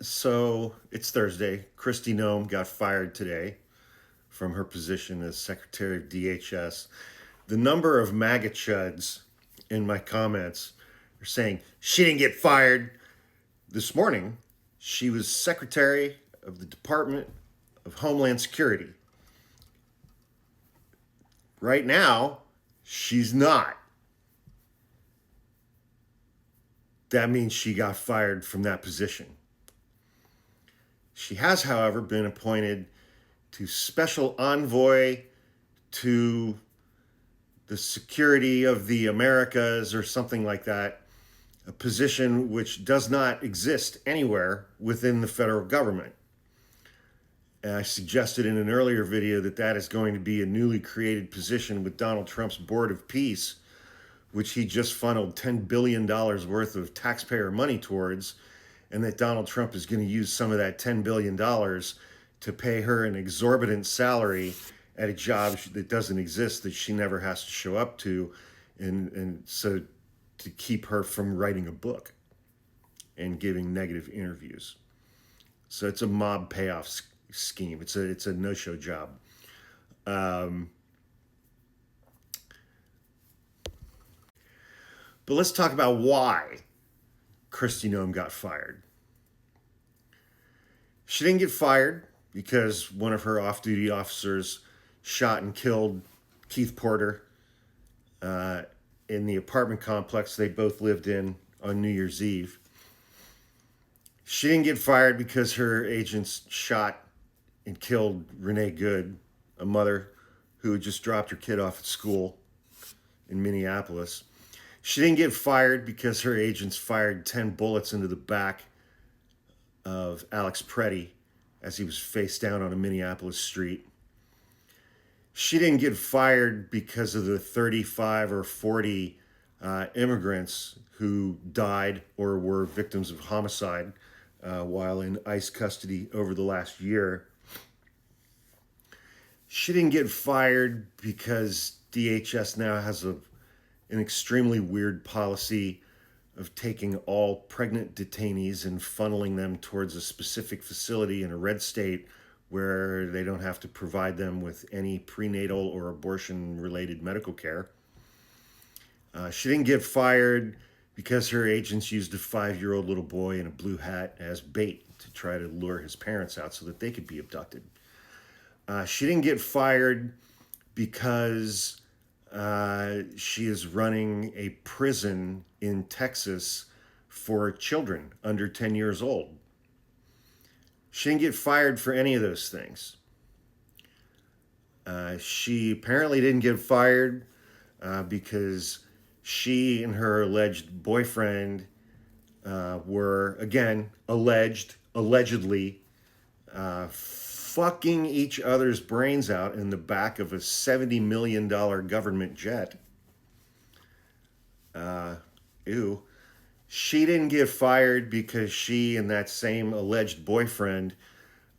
So it's Thursday. Kristi Noem got fired today from her position as Secretary of DHS. The number of MAGA chuds in my comments are saying she didn't get fired. This morning, she was Secretary of the Department of Homeland Security. Right now, she's not. That means she got fired from that position. She has, however, been appointed to Special Envoy to the Security of the Americas or something like that, a position which does not exist anywhere within the federal government. And I suggested in an earlier video that that is going to be a newly created position with Donald Trump's Board of Peace, which he just funneled $10 billion worth of taxpayer money towards, and that Donald Trump is going to use some of that $10 billion to pay her an exorbitant salary at a job that doesn't exist, that she never has to show up to, and so to keep her from writing a book and giving negative interviews. So it's a mob payoff scheme. It's a no-show job. But let's talk about why Kristi Noem got fired. She didn't get fired because one of her off-duty officers shot and killed Keith Porter in the apartment complex they both lived in on New Year's Eve. She didn't get fired because her agents shot and killed Renee Good, a mother who had just dropped her kid off at school in Minneapolis. She didn't get fired because her agents fired 10 bullets into the back of Alex Preddy as he was face down on a Minneapolis street. She didn't get fired because of the 35 or 40 immigrants who died or were victims of homicide while in ICE custody over the last year. She didn't get fired because DHS now has an extremely weird policy of taking all pregnant detainees and funneling them towards a specific facility in a red state where they don't have to provide them with any prenatal or abortion-related medical care. She didn't get fired because her agents used a 5-year-old little boy in a blue hat as bait to try to lure his parents out so that they could be abducted. She didn't get fired because she is running a prison in Texas for children under 10 years old. She didn't get fired for any of those things. She apparently didn't get fired because she and her alleged boyfriend were, again, allegedly, fucking each other's brains out in the back of a $70 million government jet. Ew. She didn't get fired because she and that same alleged boyfriend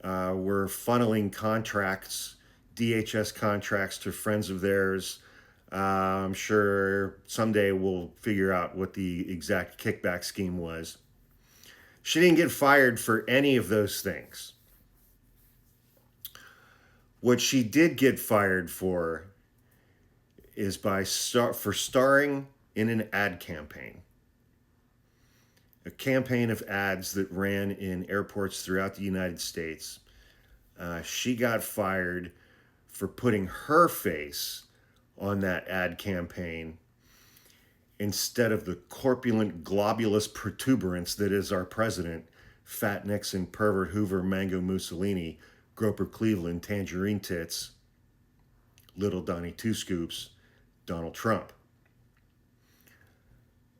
were funneling contracts, DHS contracts, to friends of theirs. I'm sure someday we'll figure out what the exact kickback scheme was. She didn't get fired for any of those things. What she did get fired for is for starring in an ad campaign. A campaign of ads that ran in airports throughout the United States. She got fired for putting her face on that ad campaign instead of the corpulent, globulous protuberance that is our president, Fat Nixon, Pervert Hoover, Mango Mussolini, Groper Cleveland, Tangerine Tits, Little Donnie Two Scoops, Donald Trump.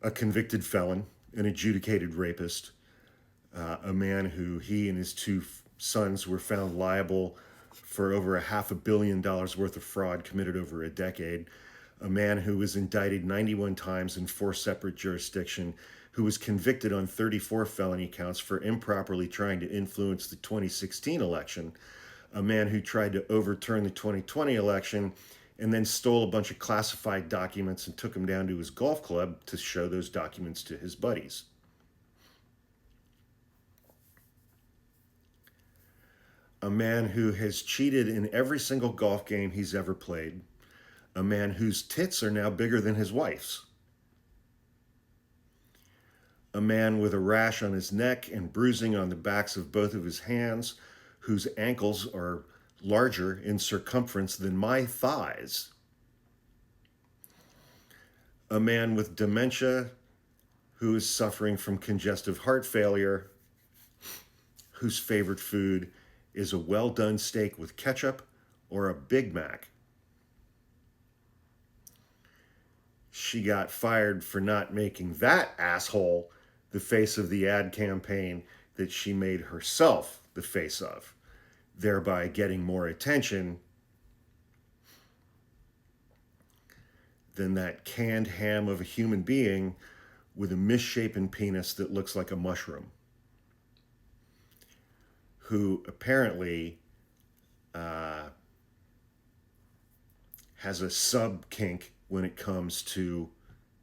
A convicted felon, an adjudicated rapist, a man who he and his two sons were found liable for over $500 million worth of fraud committed over a decade, a man who was indicted 91 times in 4 separate jurisdictions, who was convicted on 34 felony counts for improperly trying to influence the 2016 election, a man who tried to overturn the 2020 election and then stole a bunch of classified documents and took them down to his golf club to show those documents to his buddies. A man who has cheated in every single golf game he's ever played. A man whose tits are now bigger than his wife's. A man with a rash on his neck and bruising on the backs of both of his hands, whose ankles are larger in circumference than my thighs. A man with dementia who is suffering from congestive heart failure, whose favorite food is a well-done steak with ketchup or a Big Mac. She got fired for not making that asshole the face of the ad campaign that she made herself the face of, thereby getting more attention than that canned ham of a human being with a misshapen penis that looks like a mushroom, who apparently has a sub kink when it comes to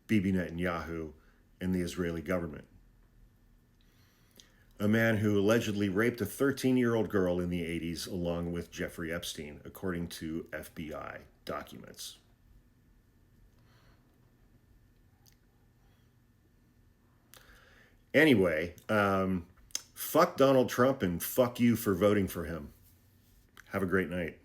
Bibi Netanyahu and the Israeli government. A man who allegedly raped a 13-year-old girl in the 80s along with Jeffrey Epstein, according to FBI documents. Anyway, fuck Donald Trump and fuck you for voting for him. Have a great night.